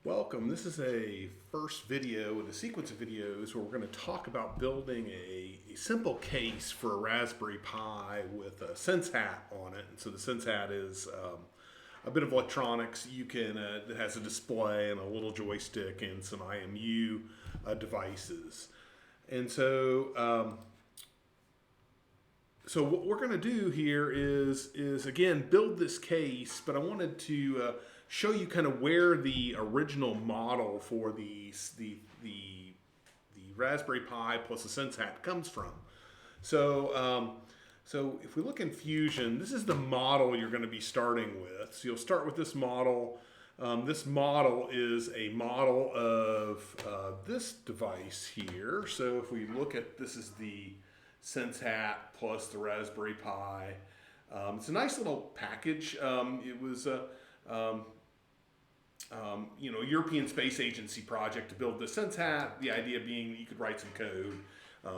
Welcome. This is a first video in a sequence of videos where we're going to talk about building a simple case for a Raspberry Pi with a SenseHat on it. And so the SenseHat is a bit of electronics. You can it has a display and a little joystick and some IMU devices. And so what we're going to do here is again build this case, but I wanted to show you kind of where the original model for the Raspberry Pi plus the SenseHat comes from. So if we look in Fusion, this is the model you're going to be starting with. So you'll start with this model. This model is a model of this device here. So if we look at, this is the SenseHat plus the Raspberry Pi. It's a nice little package. It was a European Space Agency project to build the SenseHat. The idea being that you could write some code,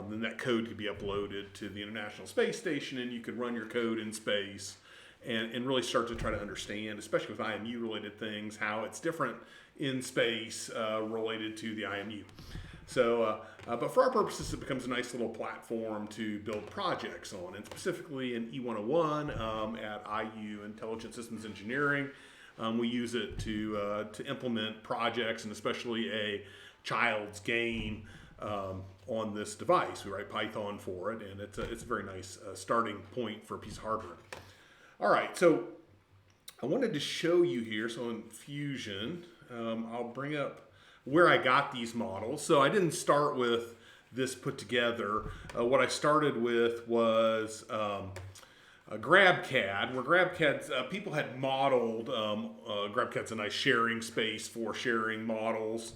then that code could be uploaded to the International Space Station, and you could run your code in space and really start to try to understand, especially with IMU related things, how it's different in space related to the IMU. So, but for our purposes, it becomes a nice little platform to build projects on, and specifically in E101 at IU, Intelligent Systems Engineering. We use it to implement projects, and especially a child's game on this device. We write Python for it, and it's a very nice starting point for a piece of hardware. All right, so I wanted to show you here, so in Fusion, I'll bring up where I got these models. So I didn't start with this put together. What I started with was GrabCAD, where GrabCAD, people had modeled, GrabCAD's a nice sharing space for sharing models.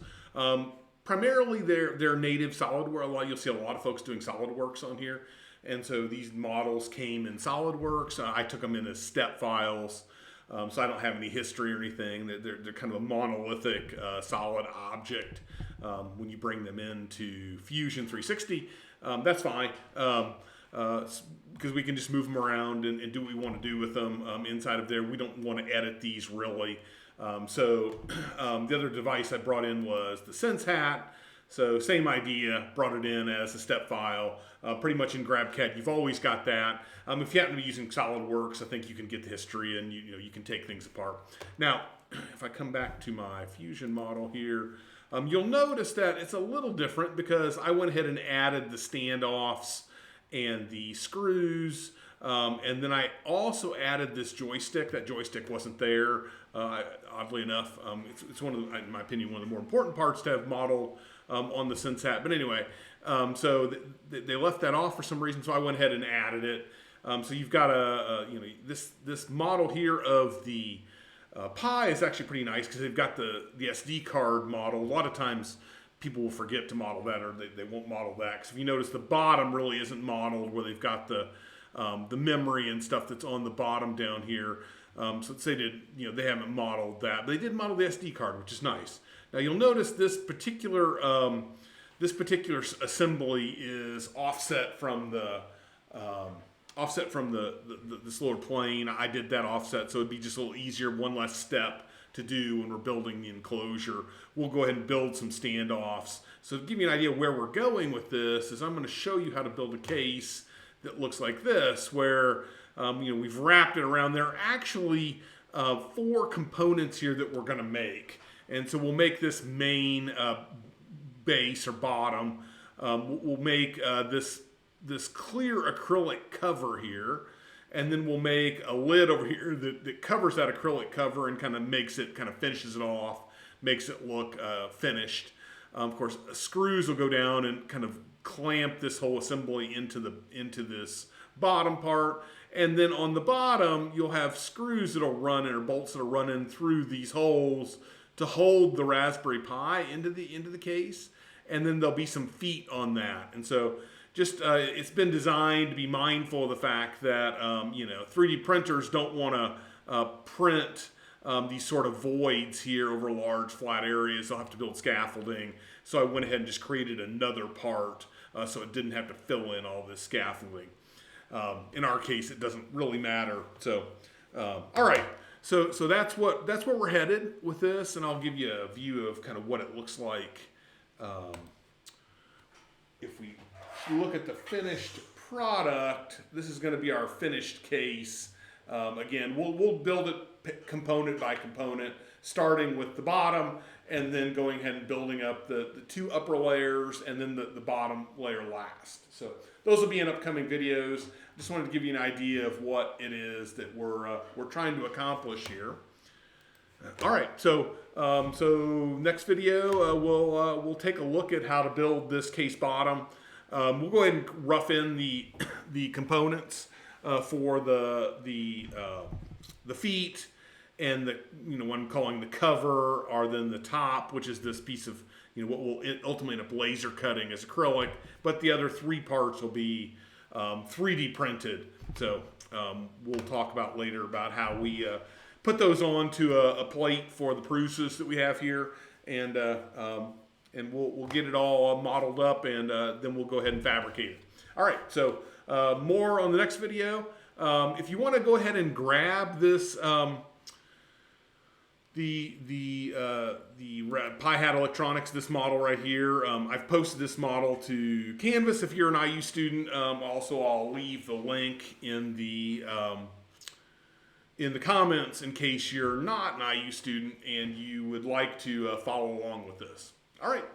Primarily they're native SolidWorks. You'll see a lot of folks doing SolidWorks on here. And so these models came in SolidWorks. I took them in as step files. So I don't have any history or anything. They're kind of a monolithic solid object when you bring them into Fusion 360. That's fine. Because we can just move them around and do what we want to do with them inside of there. We don't want to edit these really. The other device I brought in was the SenseHat. So same idea, brought it in as a step file, pretty much in GrabCAD. You've always got that. If you happen to be using SolidWorks, I think you can get the history and you can take things apart. Now, if I come back to my Fusion model here, you'll notice that it's a little different because I went ahead and added the standoffs and the screws, and then I also added this joystick. That joystick wasn't there, oddly enough. It's one of the, in my opinion, one of the more important parts to have modeled on the SenseHat. But anyway, so they left that off for some reason, so I went ahead and added it. So you've got this model here of the Pi is actually pretty nice because they've got the SD card model. A lot of times people will forget to model that, or they won't model that. Because if you notice, the bottom really isn't modeled, where they've got the memory and stuff that's on the bottom down here. So let's say they haven't modeled that, but they did model the SD card, which is nice. Now you'll notice this particular assembly is offset from this lower plane. I did that offset, so it'd be just a little easier, one less step to do when we're building the enclosure. We'll go ahead and build some standoffs. So to give you an idea where we're going with this is I'm going to show you how to build a case that looks like this, where we've wrapped it around. There are actually 4 components here that we're going to make. And so we'll make this main base or bottom. We'll make this clear acrylic cover here. And then we'll make a lid over here that covers that acrylic cover and kind of finishes it off, makes it look finished. Of course, screws will go down and kind of clamp this whole assembly into this bottom part. And then on the bottom, you'll have screws that'll run in, or bolts that'll run in through these holes to hold the Raspberry Pi into the case. And then there'll be some feet on that. And so just it's been designed to be mindful of the fact that 3D printers don't want to print these sort of voids here over large flat areas. They'll have to build scaffolding. So I went ahead and just created another part so it didn't have to fill in all this scaffolding. In our case, it doesn't really matter. So, all right. So that's what we're headed with this, and I'll give you a view of kind of what it looks like. Um, if we look at the finished product, this is going to be our finished case. Again, we'll build it component by component, starting with the bottom and then going ahead and building up the two upper layers and then the bottom layer last. So those will be in upcoming videos. Just wanted to give you an idea of what it is that we're trying to accomplish here. All right, so next video we'll take a look at how to build this case bottom. We'll go ahead and rough in the components for the feet, and what I'm calling the cover, or then the top, which is this piece of what will ultimately end up laser cutting as acrylic. But the other three parts will be 3D printed. So we'll talk about later about how we put those onto a plate for the Prusus that we have here, and we'll get it all modeled up, and then we'll go ahead and fabricate it. All right, so more on the next video. If you want to go ahead and grab this, the SenseHat Electronics, this model right here, I've posted this model to Canvas if you're an IU student. Also, I'll leave the link in the comments in case you're not an IU student and you would like to follow along with this. All right.